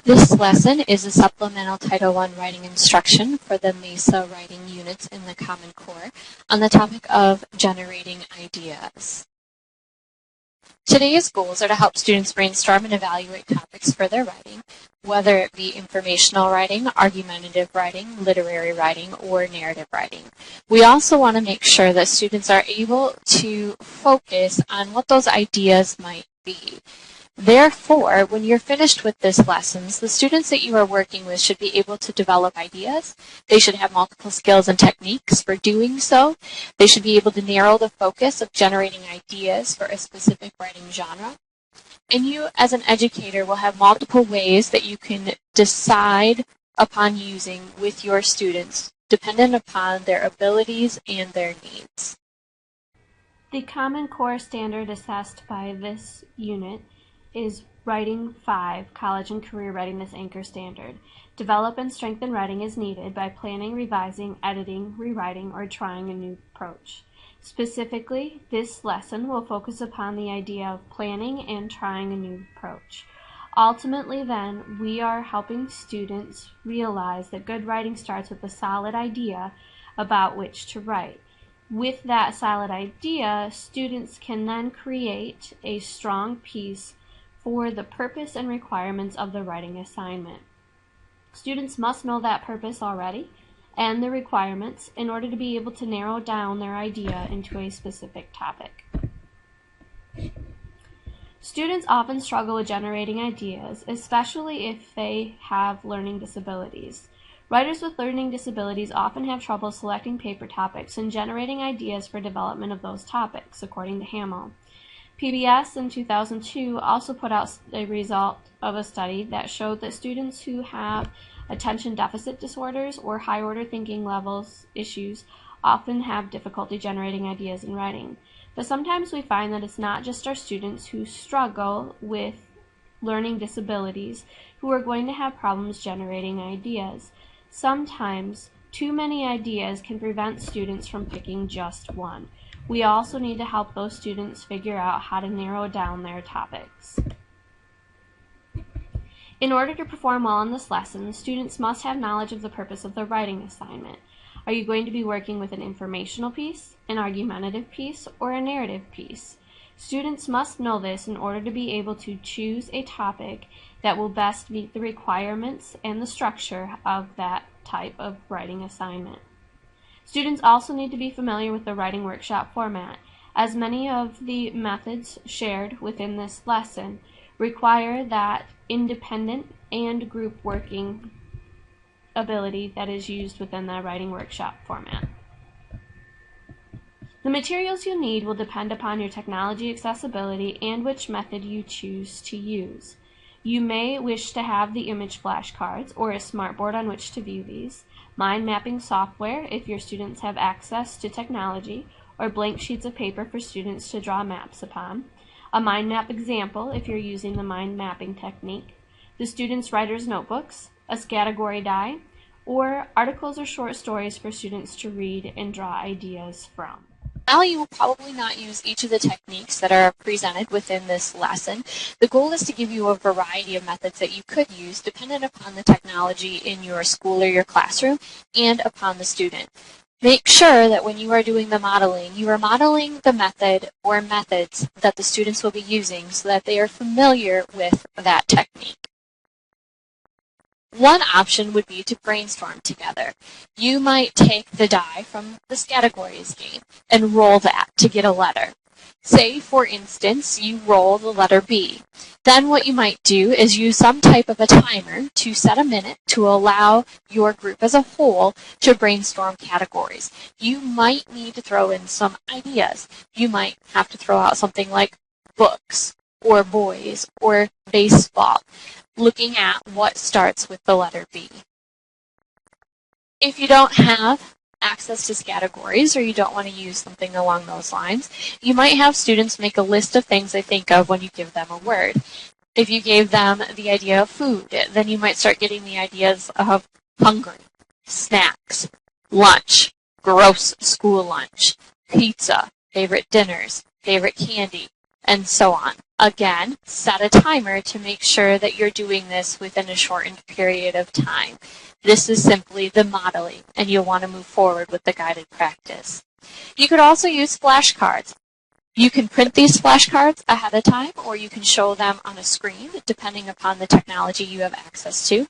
This lesson is a supplemental Title I writing instruction for the MAISA Writing Units in the Common Core on the topic of generating ideas. Today's goals are to help students brainstorm and evaluate topics for their writing, whether it be informational writing, argumentative writing, literary writing, or narrative writing. We also want to make sure that students are able to focus on what those ideas might be. Therefore, when you're finished with this lessons, the students that you are working with should be able to develop ideas. They should have multiple skills and techniques for doing so. They should be able to narrow the focus of generating ideas for a specific writing genre. And you, as an educator, will have multiple ways that you can decide upon using with your students, dependent upon their abilities and their needs. The Common Core standard assessed by this unit is Writing 5, College and Career Readiness Anchor Standard. Develop and strengthen writing as needed by planning, revising, editing, rewriting, or trying a new approach. Specifically, this lesson will focus upon the idea of planning and trying a new approach. Ultimately, then, we are helping students realize that good writing starts with a solid idea about which to write. With that solid idea, students can then create a strong piece for the purpose and requirements of the writing assignment. Students must know that purpose already and the requirements in order to be able to narrow down their idea into a specific topic. Students often struggle with generating ideas, especially if they have learning disabilities. Writers with learning disabilities often have trouble selecting paper topics and generating ideas for development of those topics, according to Hamill. PBS in 2002 also put out a result of a study that showed that students who have attention deficit disorders or high order thinking levels issues often have difficulty generating ideas in writing. But sometimes we find that it's not just our students who struggle with learning disabilities who are going to have problems generating ideas. Sometimes too many ideas can prevent students from picking just one. We also need to help those students figure out how to narrow down their topics. In order to perform well on this lesson, students must have knowledge of the purpose of the writing assignment. Are you going to be working with an informational piece, an argumentative piece, or a narrative piece? Students must know this in order to be able to choose a topic that will best meet the requirements and the structure of that type of writing assignment. Students also need to be familiar with the writing workshop format, as many of the methods shared within this lesson require that independent and group working ability that is used within the writing workshop format. The materials you need will depend upon your technology accessibility and which method you choose to use. You may wish to have the image flashcards or a smartboard on which to view these, mind mapping software if your students have access to technology, or blank sheets of paper for students to draw maps upon, a mind map example if you're using the mind mapping technique, the students' writer's notebooks, a category die, or articles or short stories for students to read and draw ideas from. While you will probably not use each of the techniques that are presented within this lesson, the goal is to give you a variety of methods that you could use dependent upon the technology in your school or your classroom and upon the student. Make sure that when you are doing the modeling, you are modeling the method or methods that the students will be using so that they are familiar with that technique. One option would be to brainstorm together. You might take the die from the categories game and roll that to get a letter. Say, for instance, you roll the letter B. Then what you might do is use some type of a timer to set a minute to allow your group as a whole to brainstorm categories. You might need to throw in some ideas. You might have to throw out something like books or boys or baseball, looking at what starts with the letter B. If you don't have access to categories or you don't want to use something along those lines, you might have students make a list of things they think of when you give them a word. If you gave them the idea of food, then you might start getting the ideas of hungry, snacks, lunch, gross school lunch, pizza, favorite dinners, favorite candy, and so on. Again, set a timer to make sure that you're doing this within a shortened period of time. This is simply the modeling, and you'll want to move forward with the guided practice. You could also use flashcards. You can print these flashcards ahead of time, or you can show them on a screen, depending upon the technology you have access to.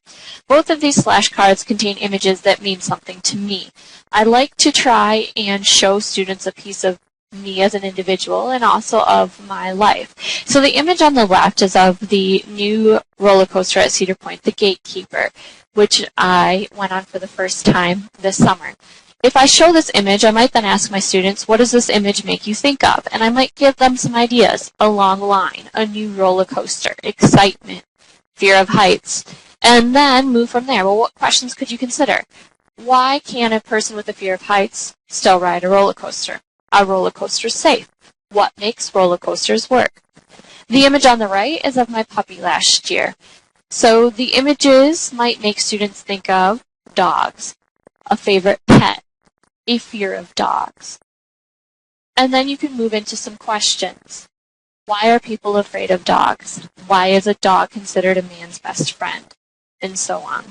Both of these flashcards contain images that mean something to me. I like to try and show students a piece of me as an individual and also of my life. So the image on the left is of the new roller coaster at Cedar Point, the Gatekeeper, which I went on for the first time this summer. If I show this image, I might then ask my students, what does this image make you think of? And I might give them some ideas, a long line, a new roller coaster, excitement, fear of heights, and then move from there. Well, what questions could you consider? Why can a person with a fear of heights still ride a roller coaster? Are roller coasters safe? What makes roller coasters work? The image on the right is of my puppy last year. So the images might make students think of dogs, a favorite pet, a fear of dogs. And then you can move into some questions. Why are people afraid of dogs? Why is a dog considered a man's best friend? And so on.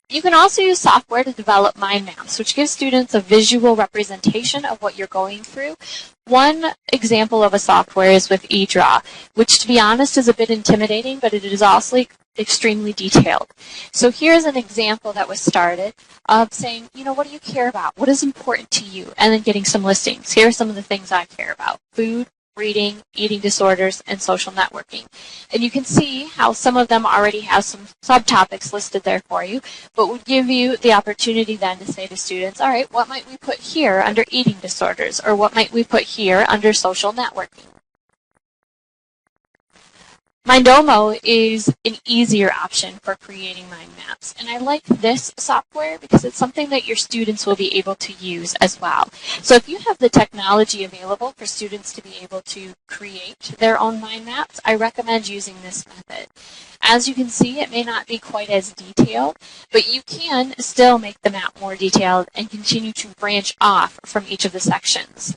You can also use software to develop mind maps, which gives students a visual representation of what you're going through. One example of a software is with eDraw, which to be honest is a bit intimidating, but it is also extremely detailed. So here's an example that was started of saying, what do you care about? What is important to you? And then getting some listings. Here are some of the things I care about: food, reading, eating disorders, and social networking. And you can see how some of them already have some subtopics listed there for you, but would give you the opportunity then to say to students, all right, what might we put here under eating disorders, or what might we put here under social networking? Mindomo is an easier option for creating mind maps, and I like this software because it's something that your students will be able to use as well. So if you have the technology available for students to be able to create their own mind maps, I recommend using this method. As you can see, it may not be quite as detailed, but you can still make the map more detailed and continue to branch off from each of the sections.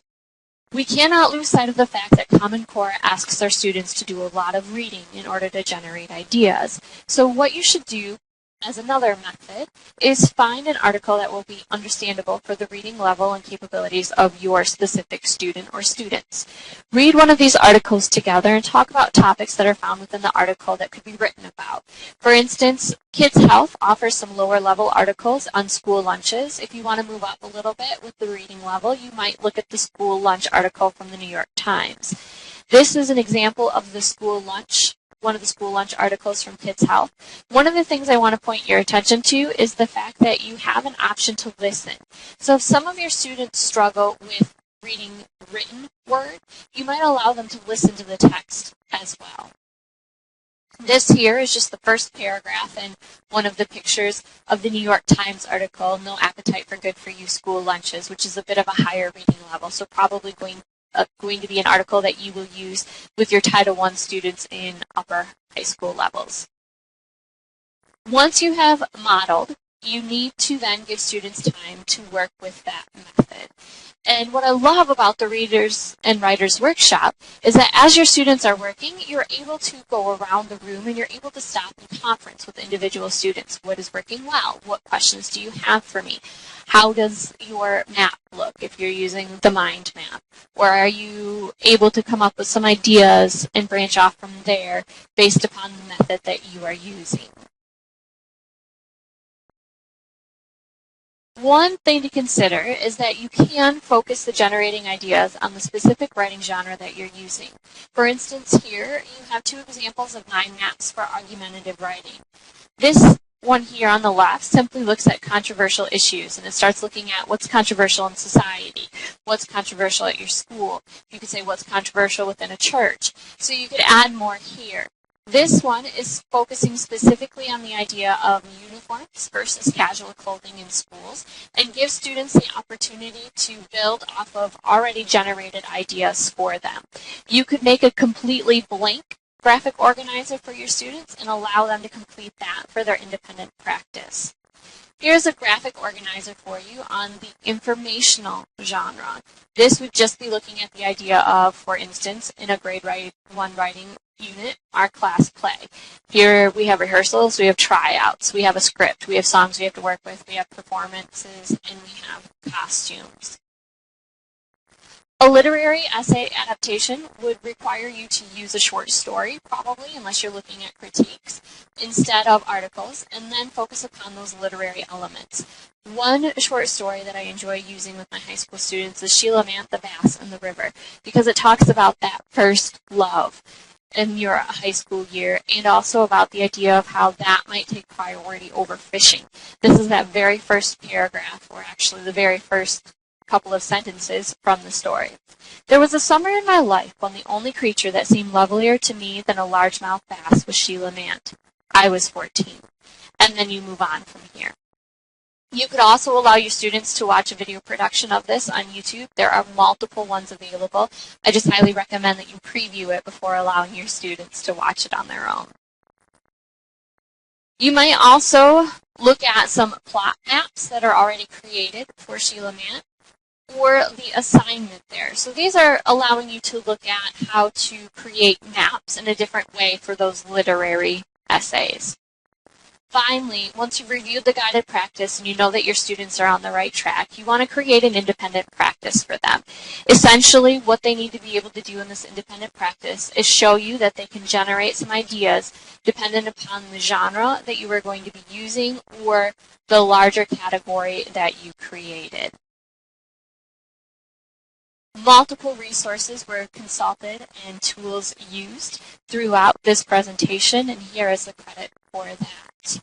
We cannot lose sight of the fact that Common Core asks our students to do a lot of reading in order to generate ideas. So what you should do as another method is find an article that will be understandable for the reading level and capabilities of your specific student or students. Read one of these articles together and talk about topics that are found within the article that could be written about. For instance, Kids Health offers some lower level articles on school lunches. If you want to move up a little bit with the reading level, you might look at the school lunch article from the New York Times. This is an example of the school lunch, one of the school lunch articles from Kids Health. One of the things I want to point your attention to is the fact that you have an option to listen. So if some of your students struggle with reading written word, you might allow them to listen to the text as well. This here is just the first paragraph and one of the pictures of the New York Times article, No Appetite for Good for You School Lunches, which is a bit of a higher reading level, so probably going to be an article that you will use with your Title I students in upper high school levels. Once you have modeled, you need to then give students time to work with that method. And what I love about the Readers and Writers Workshop is that as your students are working, you're able to go around the room and you're able to stop and conference with individual students. What is working well? What questions do you have for me? How does your map look if you're using the mind map? Or are you able to come up with some ideas and branch off from there based upon the method that you are using? One thing to consider is that you can focus the generating ideas on the specific writing genre that you're using. For instance, here you have two examples of mind maps for argumentative writing. This one here on the left simply looks at controversial issues, and it starts looking at what's controversial in society, what's controversial at your school. You could say what's controversial within a church. So you could add more here. This one is focusing specifically on the idea of uniforms versus casual clothing in schools and gives students the opportunity to build off of already generated ideas for them. You could make a completely blank graphic organizer for your students and allow them to complete that for their independent practice. Here's a graphic organizer for you on the informational genre. This would just be looking at the idea of, for instance, in a grade 1 writing unit, our class play. Here we have rehearsals, we have tryouts, we have a script, we have songs we have to work with, we have performances, and we have costumes. A literary essay adaptation would require you to use a short story, probably, unless you're looking at critiques, instead of articles, and then focus upon those literary elements. One short story that I enjoy using with my high school students is Sheila Mant, the Bass in the River, because it talks about that first love in your high school year, and also about the idea of how that might take priority over fishing. This is that very first paragraph, or actually the very first couple of sentences from the story. There was a summer in my life when the only creature that seemed lovelier to me than a largemouth bass was Sheila Mant. I was 14. And then you move on from here. You could also allow your students to watch a video production of this on YouTube. There are multiple ones available. I just highly recommend that you preview it before allowing your students to watch it on their own. You might also look at some plot maps that are already created for Sheila Mant, or the assignment there. So these are allowing you to look at how to create maps in a different way for those literary essays. Finally, once you've reviewed the guided practice and you know that your students are on the right track, you want to create an independent practice for them. Essentially, what they need to be able to do in this independent practice is show you that they can generate some ideas dependent upon the genre that you are going to be using or the larger category that you created. Multiple resources were consulted and tools used throughout this presentation, and here is the credit for that.